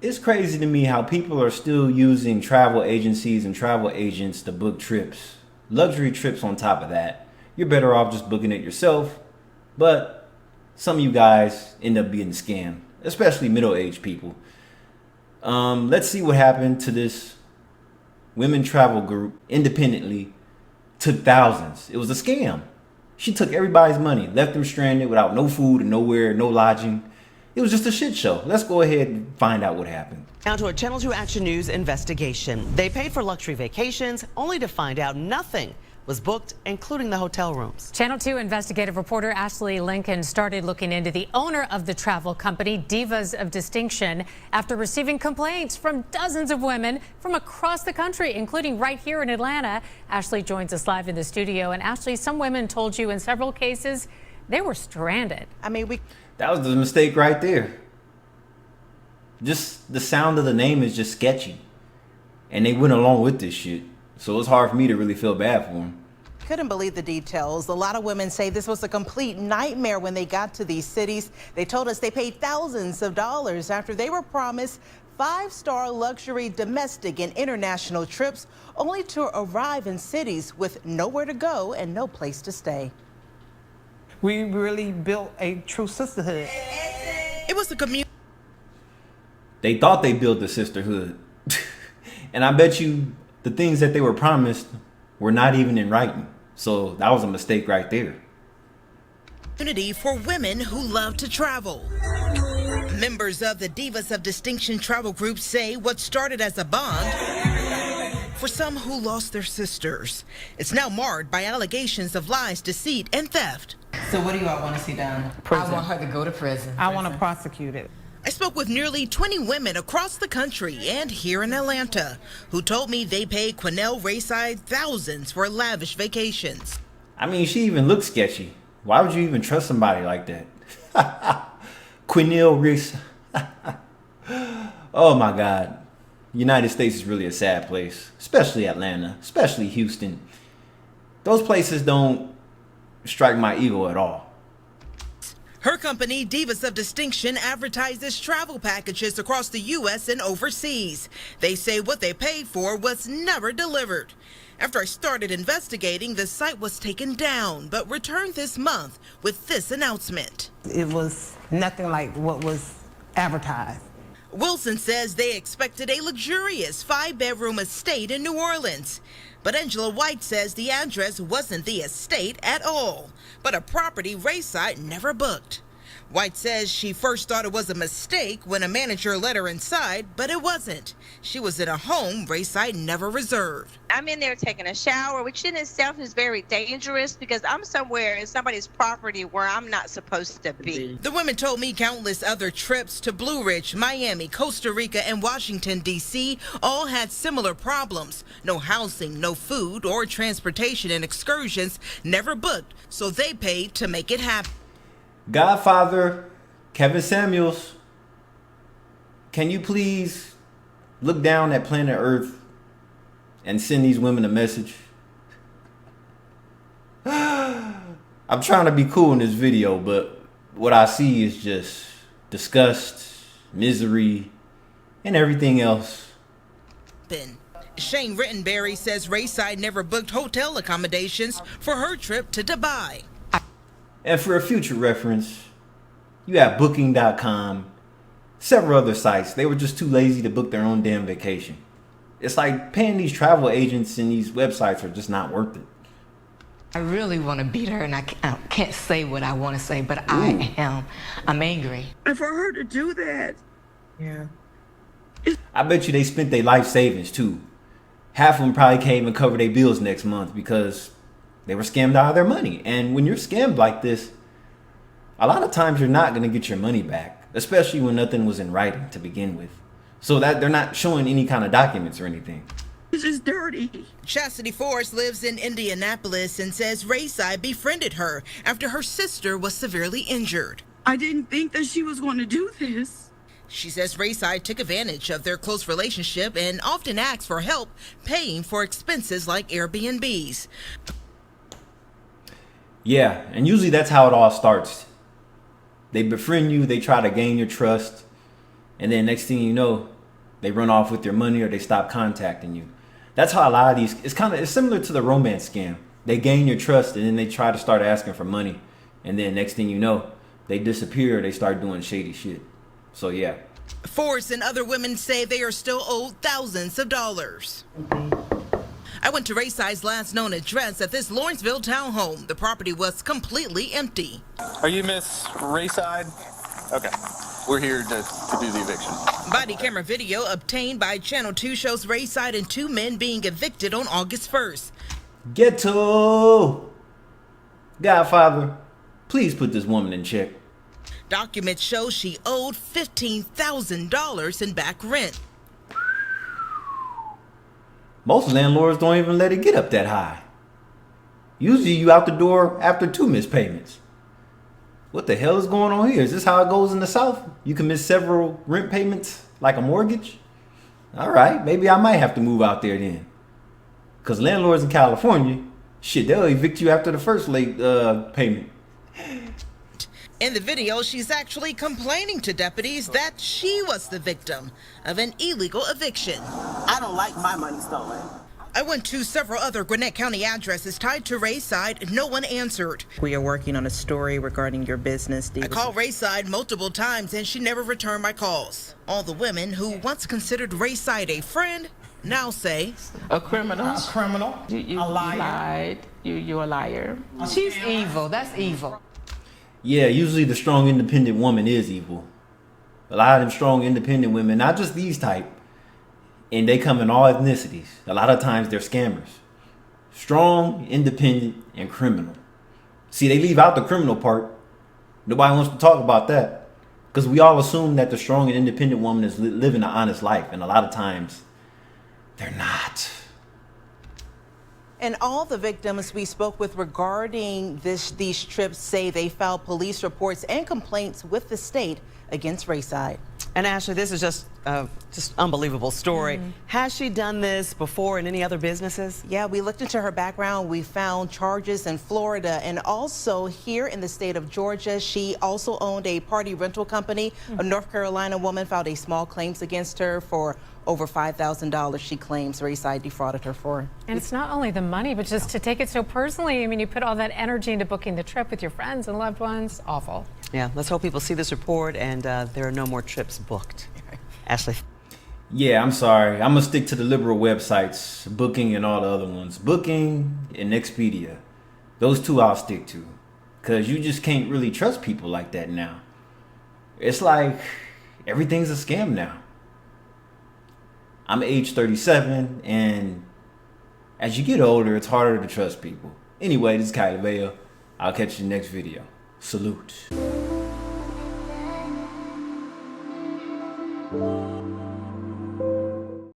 It's crazy to me how people are still using travel agencies and travel agents to book trips. Luxury trips on top of that. You're better off just booking it yourself. But some of you guys end up being scammed, especially middle-aged people. Let's see what happened to this women travel group independently. Took thousands. It was a scam. She took everybody's money, left them stranded without no food and nowhere, no lodging. It was just a shit show. Let's go ahead and find out what happened. Now to a Channel 2 Action News investigation. They paid for luxury vacations only to find out nothing was booked, including the hotel rooms. Channel 2 investigative reporter Ashley Lincoln started looking into the owner of the travel company, Divas of Distinction, after receiving complaints from dozens of women from across the country, including right here in Atlanta. Ashley joins us live in the studio. And Ashley, some women told you in several cases they were stranded. That was the mistake right there. Just the sound of the name is just sketchy. And they went along with this shit. So it's hard for me to really feel bad for them. Couldn't believe the details. A lot of women say this was a complete nightmare when they got to these cities. They told us they paid thousands of dollars after they were promised 5-star luxury domestic and international trips, only to arrive in cities with nowhere to go and no place to stay. We really built a true sisterhood. It was a community. They thought they built the sisterhood. And I bet you the things that they were promised were not even in writing. So that was a mistake right there. Community for women who love to travel. Members of the Divas of Distinction travel group say what started as a bond for some who lost their sisters. It's now marred by allegations of lies, deceit, and theft. So what do you all want to see done? Prison. I want her to go to prison. I want to prosecute it. I spoke with nearly 20 women across the country and here in Atlanta who told me they paid Quinnell Rayside thousands for lavish vacations. I mean, she even looks sketchy. Why would you even trust somebody like that? Quinnell Rayside. Oh my God. United States is really a sad place, especially Atlanta, especially Houston. Those places don't strike my ego at all. Her company, Divas of Distinction, advertises travel packages across the U.S. and overseas. They say what they paid for was never delivered. After I started investigating, the site was taken down, but returned this month with this announcement. It was nothing like what was advertised. Wilson says they expected a luxurious 5-bedroom estate in New Orleans. But Angela White says the address wasn't the estate at all, but a property Rayside never booked. White says she first thought it was a mistake when a manager let her inside, but it wasn't. She was in a home Rayside never reserved. I'm in there taking a shower, which in itself is very dangerous because I'm somewhere in somebody's property where I'm not supposed to be. The women told me countless other trips to Blue Ridge, Miami, Costa Rica, and Washington, D.C. all had similar problems. No housing, no food, or transportation and excursions never booked, so they paid to make it happen. Godfather Kevin Samuels, can you please look down at planet Earth and send these women a message? I'm trying to be cool in this video, but what I see is just disgust, misery, and everything else. Shane Rittenberry says Rayside never booked hotel accommodations for her trip to Dubai. And for a future reference, you have Booking.com, several other sites. They were just too lazy to book their own damn vacation. It's like paying these travel agents and these websites are just not worth it. I really want to beat her, and I can't say what I want to say, but I'm angry. And for her to do that. Yeah. I bet you they spent their life savings too. Half of them probably can't even cover their bills next month because they were scammed out of their money. And when you're scammed like this, a lot of times you're not going to get your money back, especially when nothing was in writing to begin with. So that they're not showing any kind of documents or anything. This is dirty. Chastity Forrest lives in Indianapolis and says Rayside befriended her after her sister was severely injured. I didn't think that she was going to do this. She says Rayside took advantage of their close relationship and often asked for help paying for expenses like Airbnbs. Yeah, and usually that's how it all starts. They befriend you, they try to gain your trust, And then next thing you know, they run off with your money or they stop contacting you. That's how a lot of these, it's similar to the romance scam. They gain your trust and then they try to start asking for money. And then next thing you know, they disappear or they start doing shady shit. So yeah. Forrest and other women say they are still owed thousands of dollars. I went to Rayside's last known address at this Lawrenceville townhome. The property was completely empty. Are you Miss Rayside? Okay. We're here to do the eviction. Body camera video obtained by Channel 2 shows Rayside and two men being evicted on August 1st. Ghetto! Godfather, please put this woman in check. Documents show she owed $15,000 in back rent. Most landlords don't even let it get up that high. Usually you out the door after 2 missed payments. What the hell is going on here? Is this how it goes in the South? You can miss several rent payments like a mortgage? Alright, maybe I might have to move out there then. Because landlords in California, shit, they'll evict you after the first late payment. In the video, she's actually complaining to deputies that she was the victim of an illegal eviction. I don't like my money stolen. I went to several other Gwinnett County addresses tied to Rayside. No one answered. We are working on a story regarding your business. I called Rayside multiple times and she never returned my calls. All the women who once considered Rayside a friend now say, A criminal. A criminal. You A liar. lied. You're a liar. She's evil. That's evil. Yeah, usually the strong independent woman is evil. A lot of them strong independent women, not just these type, and they come in all ethnicities. A lot of times they're scammers. Strong, independent, and criminal. See, they leave out the criminal part. Nobody wants to talk about that. Because we all assume that the strong and independent woman is living an honest life. And a lot of times, they're not. And all the victims we spoke with regarding these trips say they filed police reports and complaints with the state against Rayside. And Ashley, this is just unbelievable story. Has she done this before in any other businesses? Yeah, we looked into her background. We found charges in Florida and also here in the state of Georgia. She also owned a party rental company. A North Carolina woman filed a small claims against her for over $5,000 she claims Rayside defrauded her for. And it's not only the money, but just to take it so personally. I mean, you put all that energy into booking the trip with your friends and loved ones. Awful. Yeah, let's hope people see this report and there are no more trips booked. Ashley. Yeah, I'm sorry. I'm going to stick to the liberal websites, Booking and all the other ones. Booking and Expedia. Those two I'll stick to. Because you just can't really trust people like that now. It's like everything's a scam now. I'm age 37, and as you get older, it's harder to trust people. Anyway, this is Kylie Vale. I'll catch you in the next video. Salute.